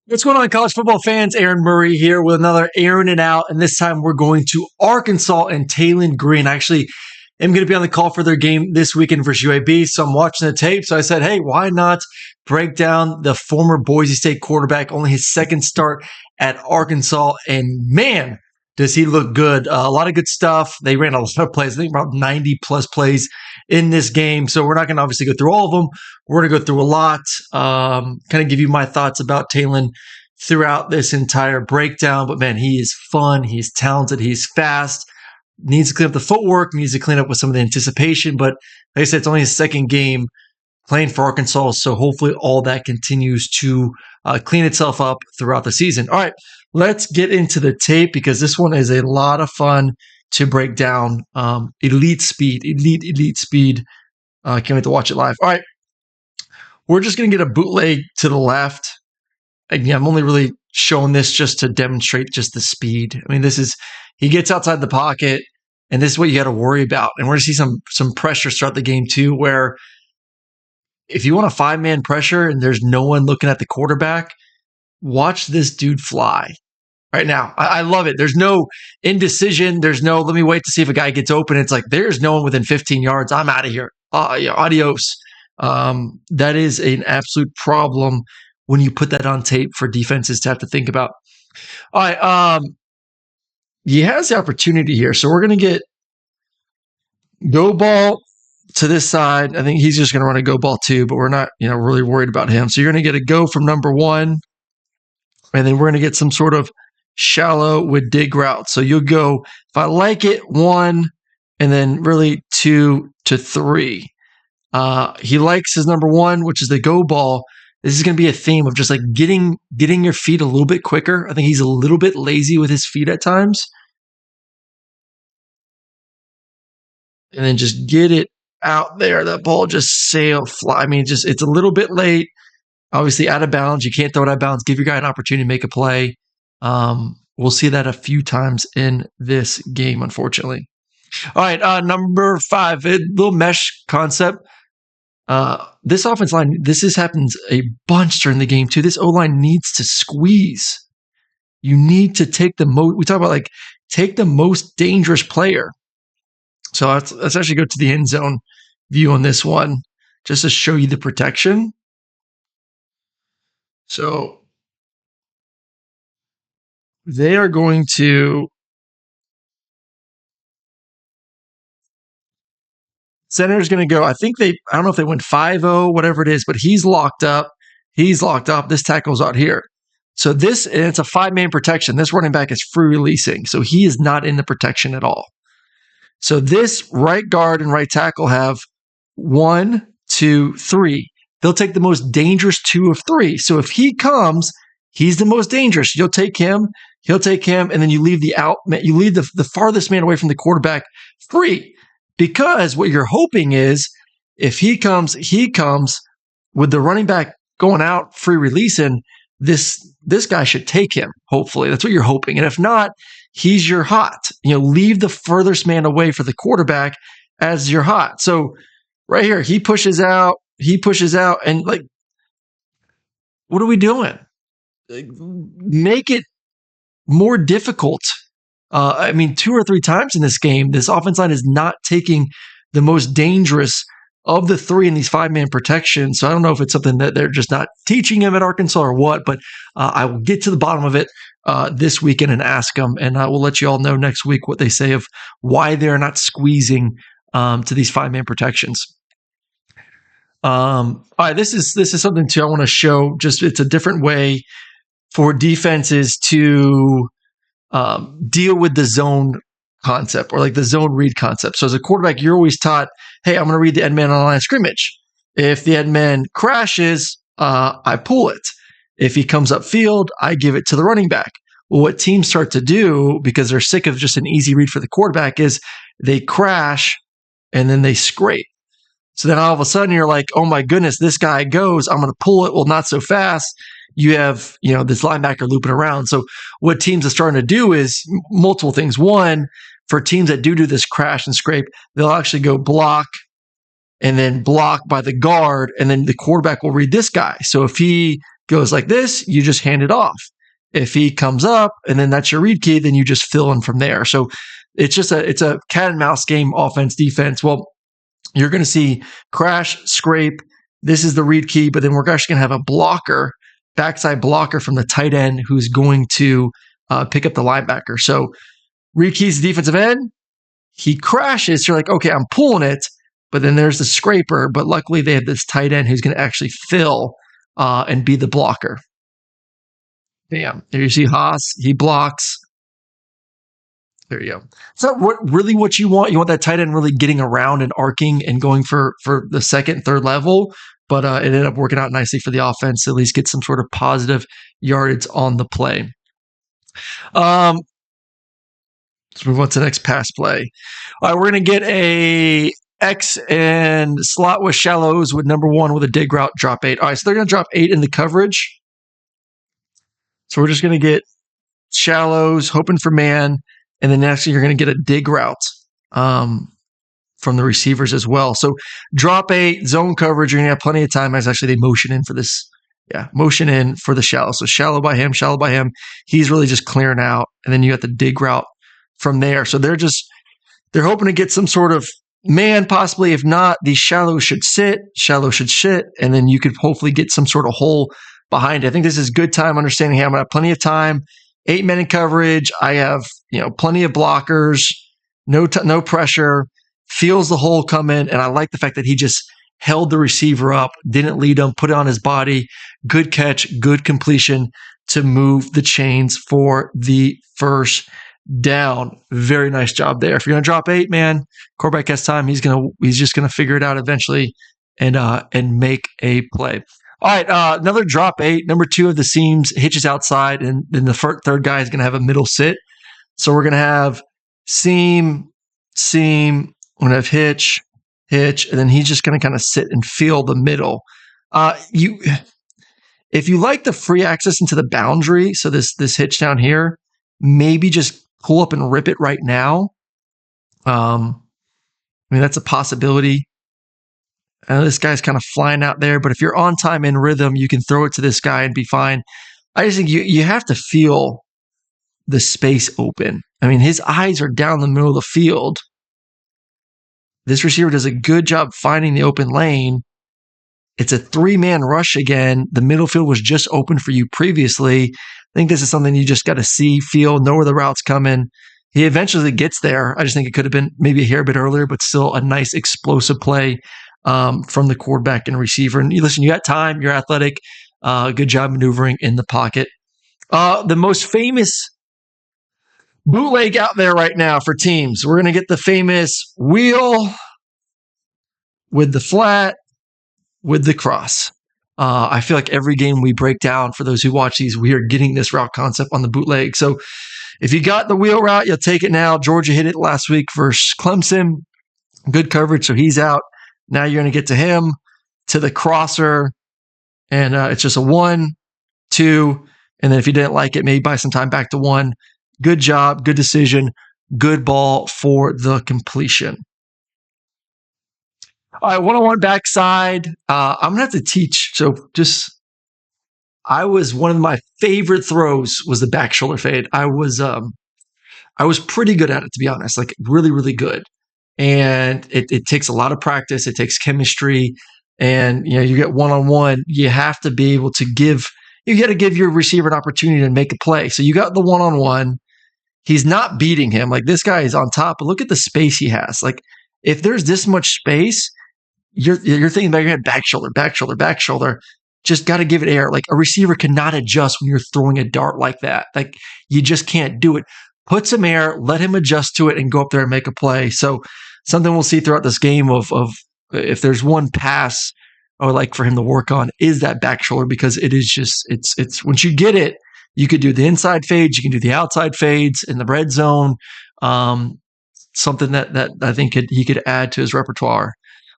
What's going on, college football fans? Aaron Murray here with another Aaron and Out, and this time we're going to Arkansas and Taylen Green. I actually am going to be on the call for their game this weekend versus UAB, so I'm watching the tape. So I said, hey, why not break down the former Boise State quarterback, only his second start at Arkansas, and man, does he look good. A lot of good stuff. They ran a lot of plays. I think about 90-plus plays in this game. So we're not going to obviously go through all of them. We're going to go through a lot, kind of give you my thoughts about Taylen throughout this entire breakdown. But, man, he is fun. He's talented. He's fast. Needs to clean up the footwork. Needs to clean up with some of the anticipation. But like I said, it's only his second game playing for Arkansas. So hopefully all that continues to clean itself up throughout the season. All right. Let's get into the tape because this one is a lot of fun to break down. Elite speed. Can't wait to watch it live. All right. We're just going to get a bootleg to the left. Again, I'm only really showing this just to demonstrate just the speed. I mean, he gets outside the pocket, and this is what you got to worry about. And we're going to see some pressure throughout the game too, where if you want a five-man pressure and there's no one looking at the quarterback, watch this dude fly right now. I love it. There's no indecision. There's no, let me wait to see if a guy gets open. It's like, there's no one within 15 yards. I'm out of here. Adios. That is an absolute problem when you put that on tape for defenses to have to think about. All right. He has the opportunity here. So we're going to get go ball to this side. I think he's just going to run a go ball too, but we're not, really worried about him. So you're going to get a go from number one. And then we're going to get some sort of shallow with dig route. So you'll go, if I like it, 1, and then really 2 to 3. He likes his number 1, which is the go ball. This is going to be a theme of just like getting your feet a little bit quicker. I think he's a little bit lazy with his feet at times. And then just get it out there. That ball just fly. I mean, it's a little bit late. Obviously, out of bounds. You can't throw it out of bounds. Give your guy an opportunity to make a play. We'll see that a few times in this game, unfortunately. All right, number 5, little mesh concept. This offense line, happens a bunch during the game, too. This O-line needs to squeeze. You need to take we talk about, take the most dangerous player. So let's actually go to the end zone view on this one, just to show you the protection. So they are going to center's going to go. I don't know if they went 5-0, whatever it is, but he's locked up. This tackle's out here. So and it's a 5-man protection. This running back is free releasing. So he is not in the protection at all. So this right guard and right tackle have 1, 2, 3. They'll take the most dangerous 2 of 3. So if he comes, he's the most dangerous. You'll take him, he'll take him, and then you leave the farthest man away from the quarterback free. Because what you're hoping is if he comes with the running back going out free releasing, this guy should take him, hopefully. That's what you're hoping. And if not, he's your hot. Leave the furthest man away for the quarterback as your hot. So right here, he pushes out, and what are we doing? Make it more difficult. 2 or 3 times in this game, this offense line is not taking the most dangerous of the 3 in these 5-man protections. So I don't know if it's something that they're just not teaching him at Arkansas or what, but I will get to the bottom of it this weekend and ask them, and I will let you all know next week what they say of why they're not squeezing to these 5-man protections. All right, this is something too I want to show. Just it's a different way for defenses to deal with the zone concept or the zone read concept. So as a quarterback, you're always taught, hey, I'm going to read the end man on the line of scrimmage. If the end man crashes, I pull it. If he comes upfield, I give it to the running back. Well, what teams start to do, because they're sick of just an easy read for the quarterback, is they crash and then they scrape. So then all of a sudden you're like, oh my goodness, this guy goes, I'm going to pull it. Well, not so fast. You have, this linebacker looping around. So what teams are starting to do is multiple things. One, for teams that do this crash and scrape, they'll actually go block and then block by the guard, and then the quarterback will read this guy. So if he goes like this, you just hand it off. If he comes up and then that's your read key, then you just fill in from there. So it's a cat and mouse game, offense, defense. Well, you're going to see crash, scrape. This is the read key, but then we're actually going to have a blocker, backside blocker from the tight end who's going to pick up the linebacker. So read key's the defensive end. He crashes. So you're like, okay, I'm pulling it. But then there's the scraper. But luckily they have this tight end who's going to actually fill and be the blocker. Bam. There you see Haas. He blocks. There you go. It's not what you want. You want that tight end really getting around and arcing and going for the second, third level. But it ended up working out nicely for the offense to at least get some sort of positive yardage on the play. Let's move on to the next pass play. All right, we're going to get a X and slot with shallows with number 1 with a dig route, drop 8. All right, so they're going to drop 8 in the coverage. So we're just going to get shallows, hoping for man. And then next you're going to get a dig route from the receivers as well. So drop 8, zone coverage, you're going to have plenty of time as actually they motion in for this. Yeah, motion in for the shallow. So shallow by him. He's really just clearing out. And then you got the dig route from there. So they're hoping to get some sort of man, possibly. If not, these shallows should sit, and then you could hopefully get some sort of hole behind it. I think this is good time understanding, hey, I'm going to have plenty of time. 8 men in coverage. I have, plenty of blockers, no pressure, feels the hole come in. And I like the fact that he just held the receiver up, didn't lead him, put it on his body. Good catch, good completion to move the chains for the first down. Very nice job there. If you're going to drop 8, man, quarterback has time. He's just going to figure it out eventually and make a play. All right, another drop 8. Number 2 of the seams hitches outside, and then the third guy is going to have a middle sit. So we're going to have seam. We're going to have hitch, and then he's just going to kind of sit and feel the middle. If you like the free access into the boundary, so this hitch down here, maybe just pull up and rip it right now. That's a possibility. This guy's kind of flying out there, but if you're on time in rhythm, you can throw it to this guy and be fine. I just think you have to feel the space open. His eyes are down the middle of the field. This receiver does a good job finding the open lane. It's a 3-man rush again. The middle field was just open for you previously. I think this is something you just got to see, feel, know where the route's coming. He eventually gets there. I just think it could have been maybe a hair bit earlier, but still a nice explosive play from the quarterback and receiver. And listen, you got time, you're athletic. Good job maneuvering in the pocket. The most famous bootleg out there right now for teams. We're going to get the famous wheel with the flat with the cross. I feel like every game we break down, for those who watch these, we are getting this route concept on the bootleg. So if you got the wheel route, you'll take it now. Georgia hit it last week versus Clemson. Good coverage, so he's out. Now you're going to get to him, to the crosser, and it's just a 1, 2, and then if you didn't like it, maybe buy some time back to 1. Good job, good decision, good ball for the completion. All right, 1-on-1 backside. I'm going to have to teach. So one of my favorite throws was the back shoulder fade. I was pretty good at it, to be honest, like really, really good. And it takes a lot of practice. It takes chemistry. And, you get 1-on-1, you have to be able to give your receiver an opportunity to make a play. So you got the 1-on-1. He's not beating him. Like, this guy is on top, but look at the space he has. Like, if there's this much space, you're thinking about your head, back shoulder. Just got to give it air. Like, a receiver cannot adjust when you're throwing a dart like that. Like, you just can't do it. Put some air, let him adjust to it, and go up there and make a play. So something we'll see throughout this game of if there's one pass I would like for him to work on is that back shoulder, because it is just it's once you get it, you could do the inside fades, you can do the outside fades in the red zone. Something that I think he could add to his repertoire.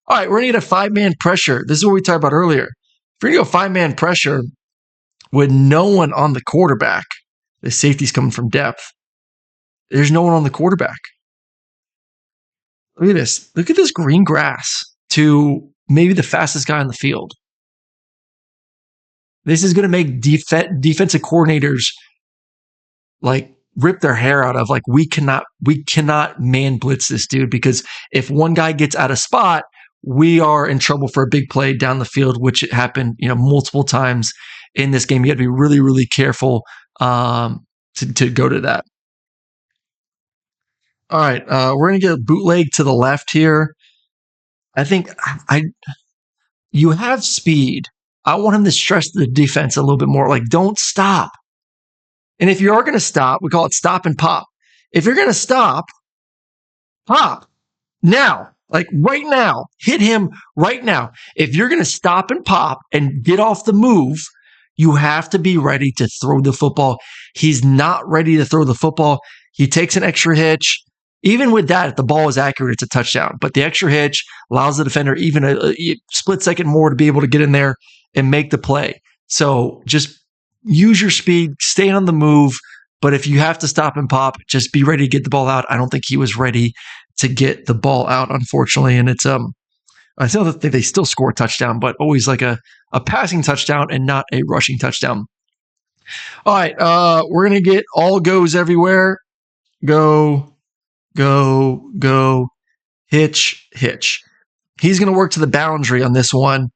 All right, we're going to get a 5-man pressure. This is what we talked about earlier. If you're going to go 5-man pressure with no one on the quarterback, the safety's coming from depth. There's no one on the quarterback. Look at this. Look at this green grass to maybe the fastest guy on the field. This is going to make defensive coordinators like rip their hair out of like, we cannot man blitz this dude, because if one guy gets out of spot, we are in trouble for a big play down the field, which happened, multiple times in this game. You got to be really, really careful to go to that. All right, we're going to get a bootleg to the left here. I think you have speed. I want him to stress the defense a little bit more. Like, don't stop. And if you are going to stop, we call it stop and pop. If you're going to stop, pop now, like right now, hit him right now. If you're going to stop and pop and get off the move, you have to be ready to throw the football. He's not ready to throw the football. He takes an extra hitch. Even with that, if the ball is accurate, it's a touchdown. But the extra hitch allows the defender even a split second more to be able to get in there and make the play. So just use your speed, stay on the move. But if you have to stop and pop, just be ready to get the ball out. I don't think he was ready to get the ball out, unfortunately. And it's I still think they still score a touchdown, but always like a passing touchdown and not a rushing touchdown. All right, we're gonna get all goes everywhere. Go, hitch. He's gonna work to the boundary on this one,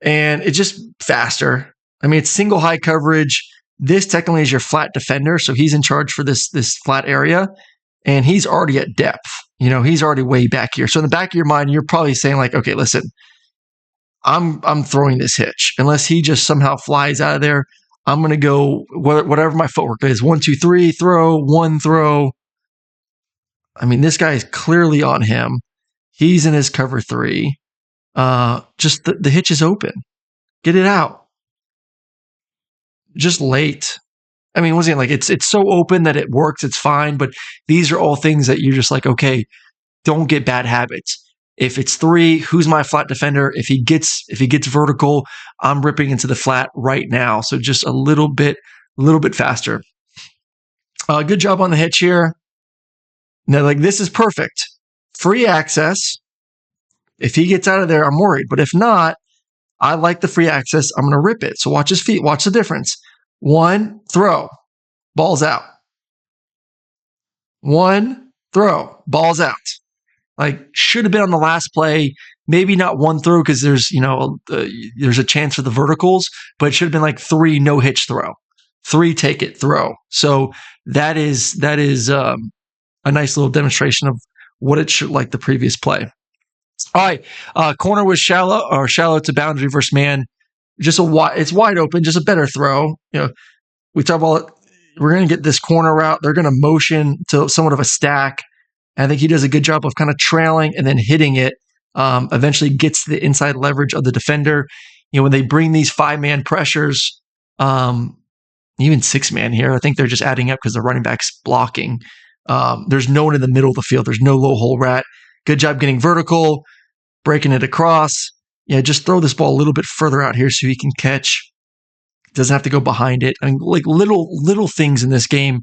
and it's just faster. I mean, it's single high coverage. This technically is your flat defender, so he's in charge for this flat area, and he's already at depth. He's already way back here. So in the back of your mind, you're probably saying like, okay, listen, I'm throwing this hitch. Unless he just somehow flies out of there, I'm going to go whatever my footwork is. 1, 2, 3, throw, 1 throw. I mean, this guy is clearly on him. He's in his cover 3. Just the hitch is open. Get it out. Just late. I mean, wasn't it like it's so open that it works, it's fine, but these are all things that you're just like, okay, don't get bad habits. If it's 3, who's my flat defender? If he gets vertical, I'm ripping into the flat right now. So just a little bit faster. Good job on the hitch here. Now, like, this is perfect. Free access. If he gets out of there, I'm worried. But if not, I like the free access. I'm going to rip it. So watch his feet. Watch the difference. 1, throw, ball's out. 1, throw, ball's out. Like, should have been on the last play. Maybe not 1 throw because there's a chance for the verticals, but it should have been like 3 no hitch throw, 3 take it throw. So that is a nice little demonstration of what it should like the previous play. All right, corner was shallow to boundary versus man. It's wide open, just a better throw. We talk about we're going to get this corner route. They're going to motion to somewhat of a stack. I think he does a good job of kind of trailing and then hitting it. Eventually gets to the inside leverage of the defender. When they bring these 5-man pressures, even 6-man here, I think they're just adding up because the running back's blocking. There's no one in the middle of the field. There's no low hole rat. Good job getting vertical, breaking it across. Just throw this ball a little bit further out here so he can catch. Doesn't have to go behind it. I mean, like little things in this game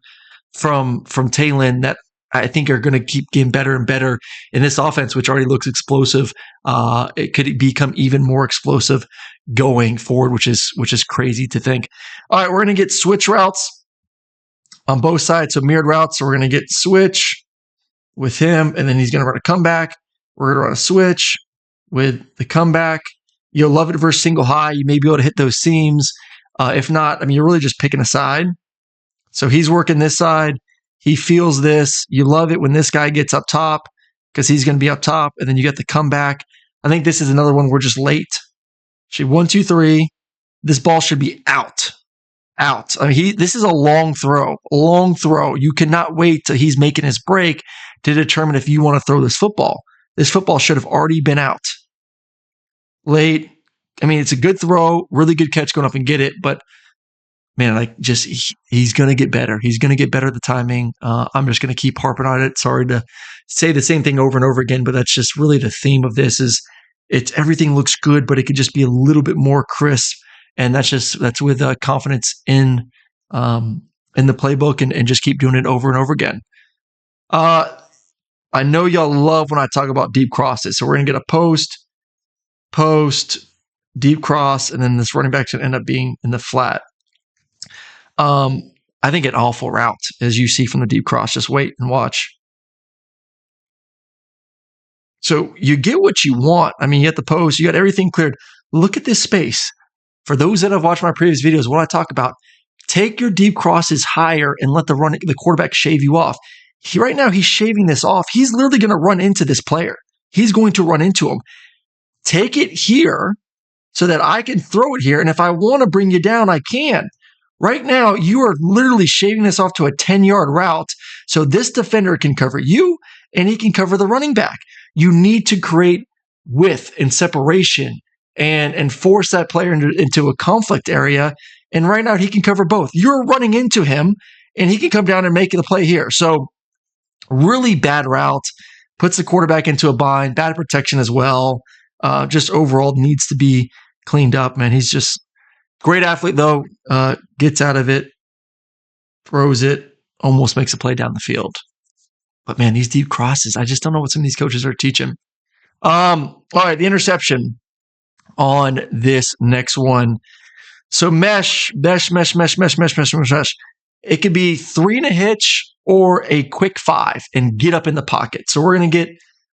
from Taylen that I think are going to keep getting better and better in this offense, which already looks explosive. It could become even more explosive going forward, which is crazy to think. All right, we're going to get switch routes on both sides, so mirrored routes. So we're going to get switch with him, and then he's going to run a comeback. We're going to run a switch with the comeback. You'll love it versus single high. You may be able to hit those seams. If not, I mean, you're really just picking a side. So he's working this side. He feels this. You love it when this guy gets up top because he's going to be up top, and then you get the comeback. I think this is another one we're just late. 1, 2, 3. This ball should be out. I mean, this is a long throw. You cannot wait till he's making his break to determine if you want to throw this football. This football should have already been out. Late. I mean, it's a good throw, really good catch going up and get it, but man, like he's going to get better. He's going to get better at the timing. I'm just going to keep harping on it. Sorry to say the same thing over and over again, but that's just really the theme of this is everything looks good, but it could just be a little bit more crisp. And that's with confidence in the playbook and just keep doing it over and over again. I know y'all love when I talk about deep crosses. So we're going to get a post, deep cross, and then this running back should end up being in the flat. I think an awful route, as you see from the deep cross. Just wait and watch. So you get what you want. I mean, you get the post, you got everything cleared. Look at this space. For those that have watched my previous videos, what I talk about, take your deep crosses higher and let the quarterback shave you off. Right now, he's shaving this off. He's literally going to run into this player. He's going to run into him. Take it here so that I can throw it here. And if I want to bring you down, I can. Right now, you are literally shaving this off to a 10-yard route so this defender can cover you and he can cover the running back. You need to create width and separation and force that player into a conflict area. And right now, he can cover both. You're running into him, and he can come down and make the play here. So really bad route, puts the quarterback into a bind, bad protection as well. Just overall needs to be cleaned up, man. He's just great athlete, though. Gets out of it, throws it, almost makes a play down the field. But, man, these deep crosses, I just don't know what some of these coaches are teaching. All right, the interception on this next one. So mesh. It could be 3 and a hitch or a quick 5 and get up in the pocket. So we're going to get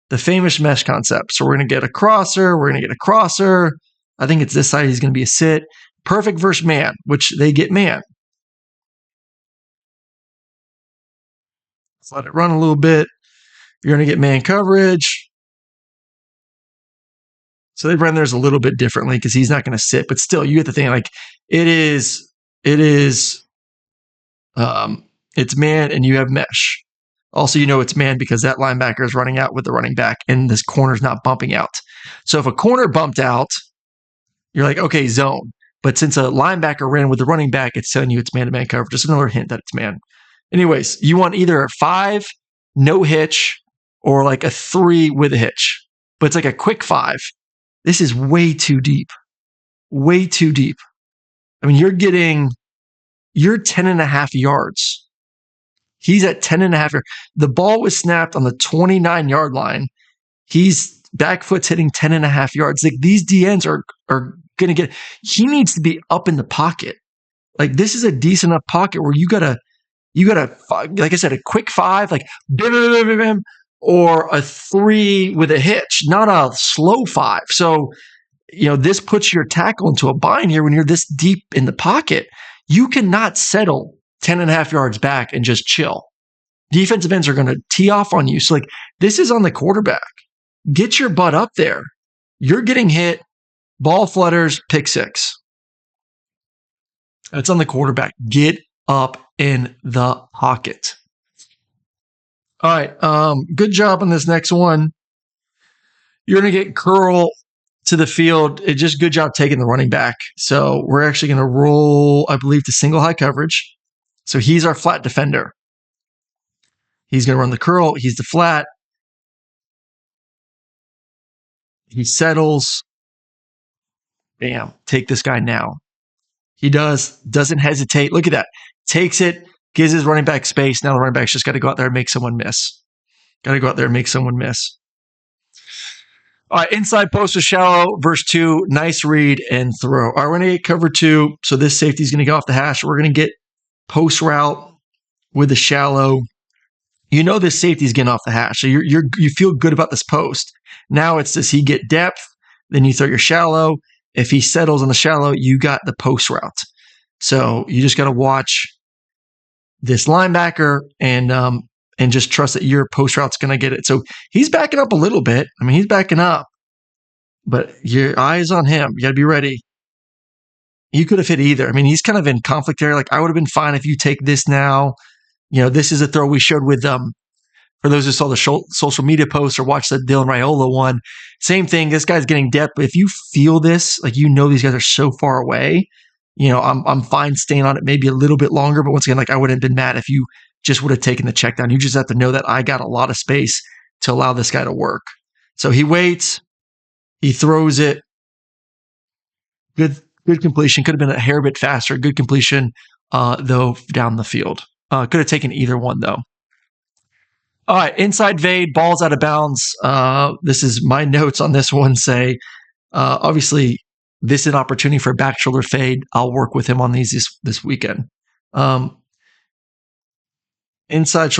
the famous mesh concept. So we're going to get a crosser. We're going to get a crosser. I think it's this side. He's going to be a sit. Perfect versus man, which they get man. Let's let it run a little bit. You're going to get man coverage. So they run theirs a little bit differently because he's not going to sit. But still, you get the thing. Like it's man and you have mesh. Also, you know it's man because that linebacker is running out with the running back and this corner's not bumping out. So if a corner bumped out, you're like, okay, zone. But since a linebacker ran with the running back, it's telling you it's man-to-man coverage. Just another hint that it's man. Anyways, you want either a 5, no hitch, or like a 3 with a hitch. But it's like a quick 5. This is way too deep. Way too deep. I mean, you're 10.5 yards. He's at 10.5 yards. The ball was snapped on the 29-yard line. He's back foot's hitting 10.5 yards. Like these DNs are going to get, he needs to be up in the pocket. Like this is a decent enough pocket where you gotta, like I said, a quick 5, like bim, bim, bim, bim, bim, or a 3 with a hitch, not a slow 5. So, this puts your tackle into a bind here when you're this deep in the pocket. You cannot settle 10.5 yards back and just chill. Defensive ends are going to tee off on you. So, like, this is on the quarterback. Get your butt up there. You're getting hit. Ball flutters, pick 6. That's on the quarterback. Get up in the pocket. All right. Good job on this next one. You're going to get curl to the field. It's just good job taking the running back. So we're actually going to roll, I believe, to single high coverage. So he's our flat defender. He's going to run the curl. He's the flat. He settles. Bam. Take this guy now. He doesn't hesitate. Look at that. Takes it, gives his running back space. Now the running back's just got to go out there and make someone miss. All right, inside post with shallow, verse 2, nice read and throw. All right, we're going to get cover 2. So this safety is going to go off the hash. We're going to get post route with the shallow. This safety is getting off the hash. So you feel good about this post. Now it's does he get depth? Then you throw your shallow. If he settles on the shallow, you got the post route. So you just got to watch this linebacker and just trust that your post route's going to get it. So he's backing up a little bit. I mean, he's backing up, but your eyes on him. You got to be ready. You could have hit either. I mean, he's kind of in conflict there. Like I would have been fine if you take this now. This is a throw we showed with for those who saw the social media post or watched the Dylan Raiola one. Same thing. This guy's getting depth. But if you feel this, like these guys are so far away, I'm fine staying on it maybe a little bit longer. But once again, like I wouldn't have been mad if you just would have taken the check down. You just have to know that I got a lot of space to allow this guy to work. So he waits. He throws it. Good completion. Could have been a hair bit faster. Good completion, though, down the field. Could have taken either one, though. All right, inside Vade, ball's out of bounds. This is my notes on this one say, obviously, this is an opportunity for a back shoulder fade. I'll work with him on these this weekend. Inside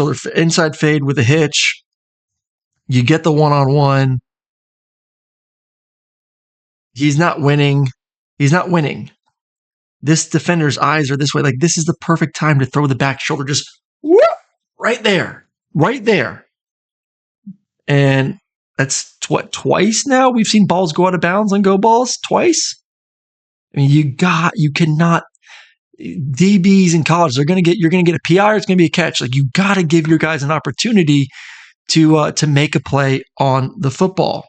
fade with a hitch. You get the one-on-one. He's not winning. This defender's eyes are this way. Like, this is the perfect time to throw the back shoulder. Just whoop, right there. And that's twice now we've seen balls go out of bounds on go balls. Twice. I mean, you cannot. DBs in college, you're going to get a PI, or it's going to be a catch. Like, you got to give your guys an opportunity to make a play on the football.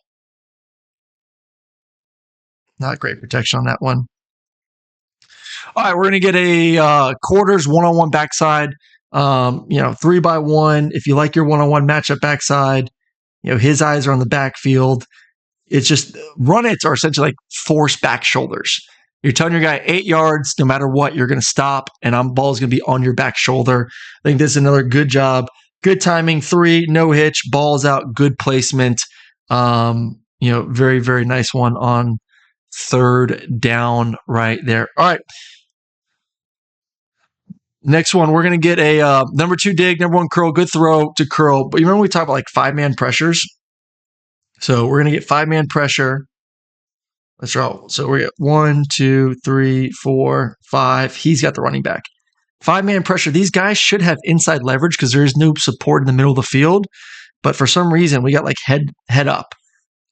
Not great protection on that one. All right, we're going to get a quarters one-on-one backside. 3x1. If you like your one-on-one matchup backside, his eyes are on the backfield. It's just run its are essentially like forced back shoulders. You're telling your guy 8 yards, no matter what, you're going to stop, and ball's going to be on your back shoulder. I think this is another good job. Good timing, 3, no hitch, balls out, good placement. Very, very nice one on 3rd down right there. All right. Next one, we're going to get a number 2 dig, number 1 curl, good throw to curl. But you remember we talked about like 5-man pressures? So we're going to get 5-man pressure. Let's roll. So we're at 1, 2, 3, 4, 5. He's got the running back. 5-man pressure. These guys should have inside leverage because there is no support in the middle of the field. But for some reason, we got like head up.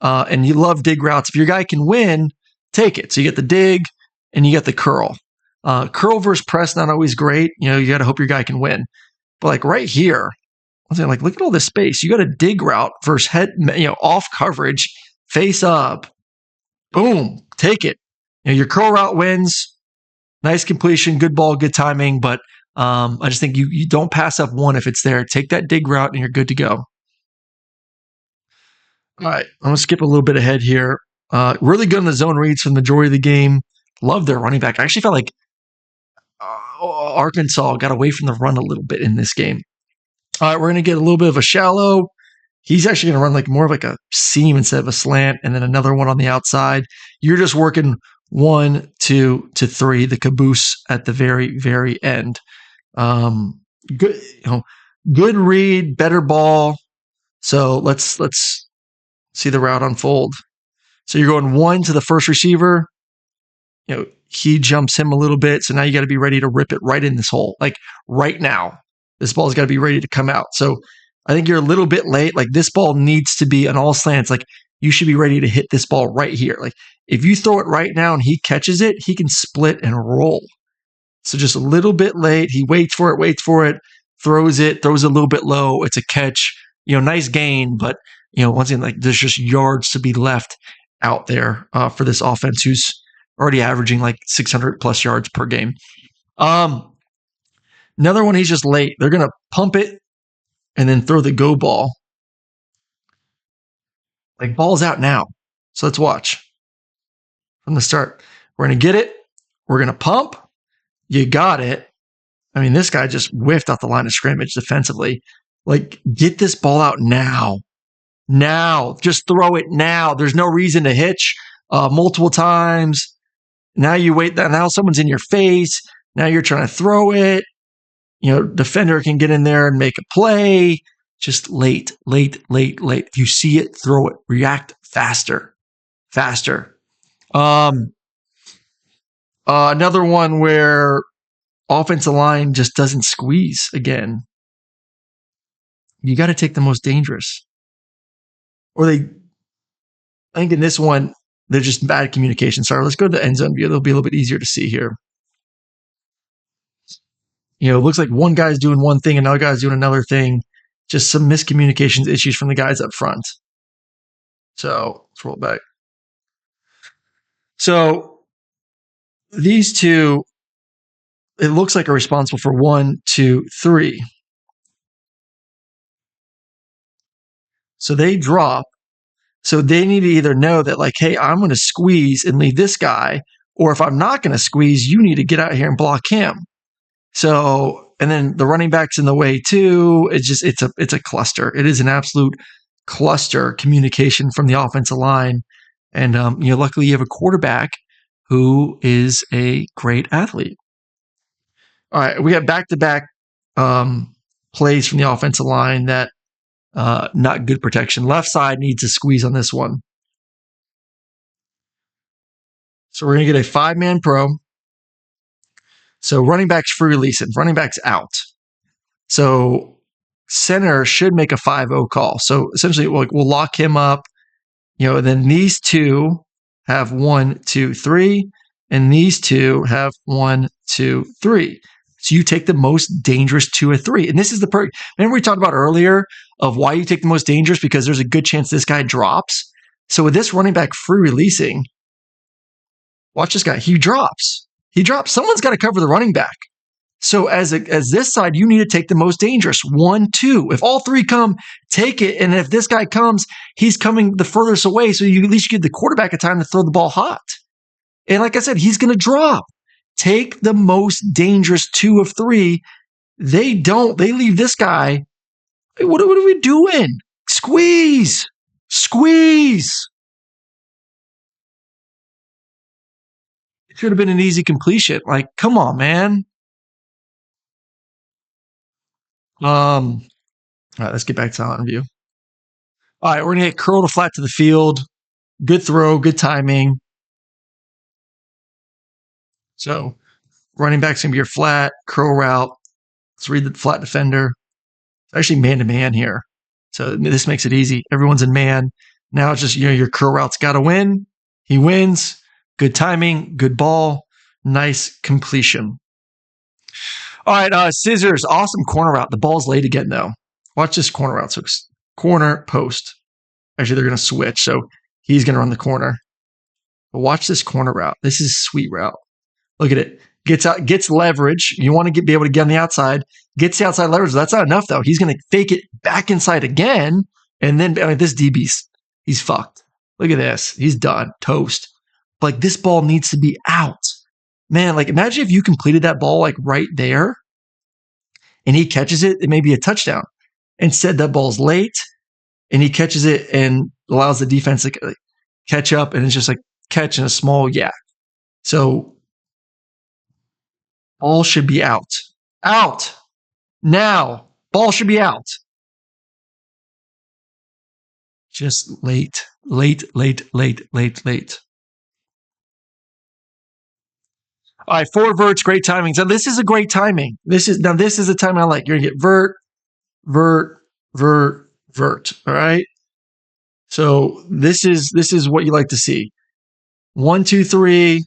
And you love dig routes. If your guy can win, take it. So you get the dig and you get the curl. Curl versus press, not always great. You got to hope your guy can win. But like right here, I'm saying, like, look at all this space. You got a dig route versus head, off coverage, face up. Boom, take it. Your curl route wins. Nice completion, good ball, good timing. But I just think you don't pass up one if it's there. Take that dig route and you're good to go. All right, I'm going to skip a little bit ahead here. Really good in the zone reads for the majority of the game. Love their running back. I actually felt like Arkansas got away from the run a little bit in this game. All right, we're going to get a little bit of a shallow. He's actually going to run like more of like a seam instead of a slant, and then another one on the outside. You're just working 1, 2 to 3, the caboose at the very, very end. Good, good read, better ball. So let's see the route unfold. So you're going 1 to the first receiver. He jumps him a little bit. So now you got to be ready to rip it right in this hole. Like right now, this ball's got to be ready to come out. So I think you're a little bit late. Like, this ball needs to be an all slants. Like, you should be ready to hit this ball right here. Like, if you throw it right now and he catches it, he can split and roll. So just a little bit late. He waits for it, throws it a little bit low. It's a catch. Nice gain, but once again, like, there's just yards to be left out there for this offense, who's already averaging like 600 plus yards per game. Another one, he's just late. They're gonna pump it and then throw the go ball. Like, ball's out now. So let's watch from the start. We're going to get it. We're going to pump. You got it. I mean, this guy just whiffed off the line of scrimmage defensively. Like, get this ball out now. Now. Just throw it now. There's no reason to hitch multiple times. Now you wait. Now someone's in your face. Now you're trying to throw it. Defender can get in there and make a play. Just late. If you see it, throw it. React faster. Another one where offensive line just doesn't squeeze again. You got to take the most dangerous. I think in this one, they're just bad communication. Sorry, let's go to the end zone view. It'll be a little bit easier to see here. It looks like one guy's doing one thing, another guy's doing another thing. Just some miscommunications issues from the guys up front. So let's roll back. So these two, it looks like, are responsible for 1, 2, 3. So they drop. So they need to either know that, like, hey, I'm going to squeeze and leave this guy, or if I'm not going to squeeze, you need to get out here and block him. So, and then the running back's in the way too. It's a cluster. It is an absolute cluster communication from the offensive line. And luckily you have a quarterback who is a great athlete. All right, we have back-to-back plays from the offensive line that not good protection. Left side needs a squeeze on this one. So we're going to get a 5-man pro. So running back's free releasing. Running back's out. So center should make a 5-0 call. So essentially, we'll lock him up. And then these two have 1, 2, 3, and these two have 1, 2, 3. So you take the most dangerous 2 or 3. And this is the perk. Remember we talked about earlier of why you take the most dangerous, because there's a good chance this guy drops. So with this running back free releasing, watch this guy. He drops. Someone's got to cover the running back. So as this side, you need to take the most dangerous. 1, 2. If all 3 come, take it. And if this guy comes, he's coming the furthest away. So you at least give the quarterback a time to throw the ball hot. And like I said, he's going to drop. Take the most dangerous 2 of 3. They don't. They leave this guy. What are we doing? Squeeze. It should have been an easy completion. Like, come on, man. All right, let's get back to talent view. All right, we're going to hit curl to flat to the field. Good throw, good timing. So running back's going to be your flat, curl route. Let's read the flat defender. It's actually man-to-man here. So this makes it easy. Everyone's in man. Now it's just, your curl route's got to win. He wins. Good timing, good ball, nice completion. All right, scissors, awesome corner route. The ball's late again, though. Watch this corner route. So corner, post. Actually, they're going to switch. So he's going to run the corner. But watch this corner route. This is a sweet route. Look at it. Gets leverage. You want to be able to get on the outside. Gets the outside leverage. That's not enough, though. He's going to fake it back inside again. And then this DB's, he's fucked. Look at this. He's done. Toast. Like, this ball needs to be out. Man, like, imagine if you completed that ball, like, right there, and he catches it, it may be a touchdown. Instead, that ball's late, and he catches it and allows the defense to catch up, and it's just like catching a small yak. So, ball should be out. Out! Now! Ball should be out. Just late. All right, 4 verts, great timing. So this is a great timing. This is a time I like. You're gonna get vert. All right. So this is what you like to see. 1, 2, 3.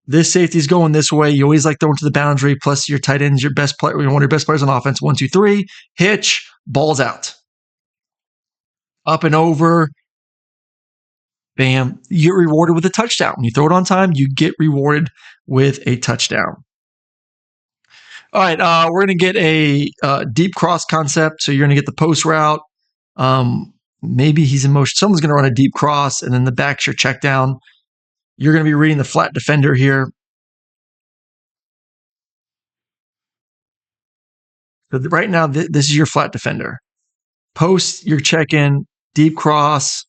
This safety's going this way. You always like throwing to the boundary. Plus your tight end's your best player. One of your best players on offense. 1, 2, 3. Hitch. Ball's out. Up and over. Bam. You get rewarded with a touchdown. When you throw it on time, you get rewarded with a touchdown. All right, we're going to get a deep cross concept. So you're going to get the post route. Maybe he's in motion. Someone's going to run a deep cross, and then the back's your check down. You're going to be reading the flat defender here. So right now, this is your flat defender. Post, your check in, deep cross.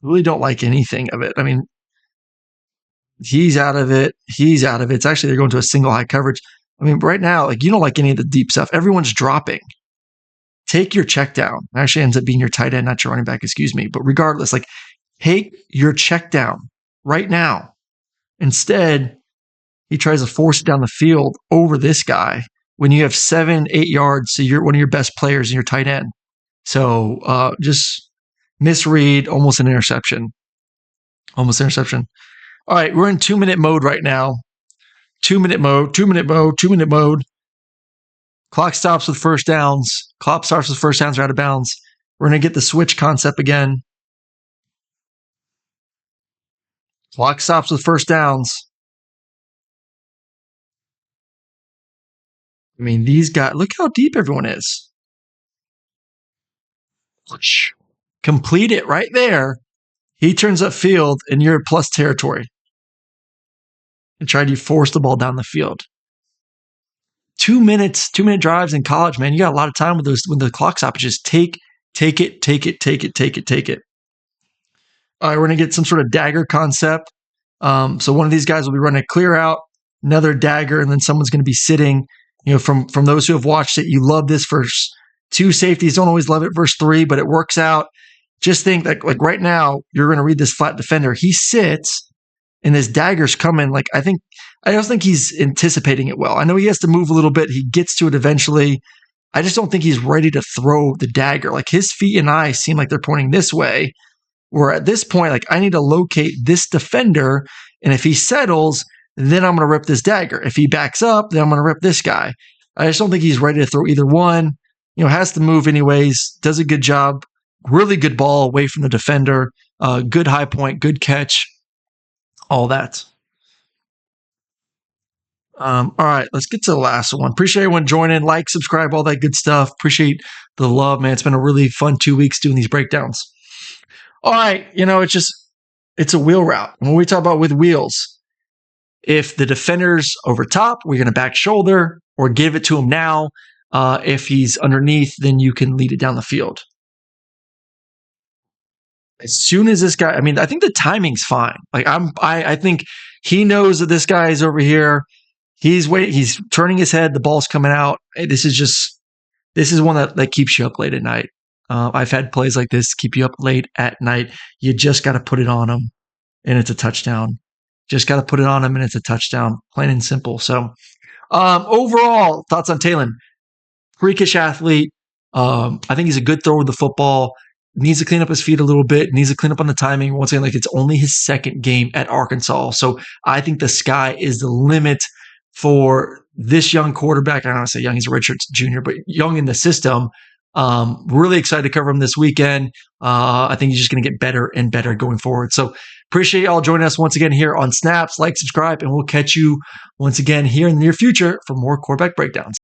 Really don't like anything of it. I mean, he's out of it. It's actually, they're going to a single high coverage. I mean, right now, like, you don't like any of the deep stuff. Everyone's dropping. Take your check down. It actually ends up being your tight end, not your running back, excuse me. But regardless, like, take your check down right now. Instead, he tries to force it down the field over this guy when you have 7, 8 yards. So you're one of your best players in your tight end. So just misread, almost an interception. All right, we're in 2-minute mode right now. 2-minute mode. Clock stops with first downs. Clock starts with first downs or out of bounds. We're going to get the switch concept again. Clock stops with first downs. I mean, these guys, look how deep everyone is. Complete it right there. He turns upfield, and you're plus territory. And try to force the ball down the field. 2 minutes, 2-minute drives in college, man. You got a lot of time with those when the clock stoppages. Take it. All right, we're going to get some sort of dagger concept. So one of these guys will be running a clear out, another dagger, and then someone's going to be sitting. From those who have watched it, you love this verse. Two safeties don't always love it verse 3, but it works out. Just think that like right now, you're going to read this flat defender. He sits and his dagger's coming. I don't think he's anticipating it well. I know he has to move a little bit. He gets to it eventually. I just don't think he's ready to throw the dagger. Like his feet and eyes seem like they're pointing this way. Where at this point, like I need to locate this defender. And if he settles, then I'm going to rip this dagger. If he backs up, then I'm going to rip this guy. I just don't think he's ready to throw either one. Has to move anyways. Does a good job. Really good ball away from the defender. Good high point, good catch. All that. All right, let's get to the last one. Appreciate everyone joining. Like, subscribe, all that good stuff. Appreciate the love, man. It's been a really fun 2 weeks doing these breakdowns. All right, it's a wheel route. When we talk about with wheels, if the defender's over top, we're going to back shoulder or give it to him now. If he's underneath, then you can lead it down the field. As soon as this guy, I think the timing's fine. Like I think he knows that this guy is over here. He's turning his head. The ball's coming out. This is one that keeps you up late at night. I've had plays like this keep you up late at night. You just got to put it on them, and it's a touchdown. Just got to put it on them, and it's a touchdown. Plain and simple. So, overall thoughts on Taylen? Freakish athlete. I think he's a good thrower with the football. Needs to clean up his feet a little bit. Needs to clean up on the timing. Once again, it's only his second game at Arkansas, so I think the sky is the limit for this young quarterback. I don't want to say young, he's a redshirt junior, but young in the system. Really excited to cover him this weekend. I think he's just going to get better and better going forward. So appreciate y'all joining us once again here on Snaps. Like, subscribe, and we'll catch you once again here in the near future for more quarterback breakdowns.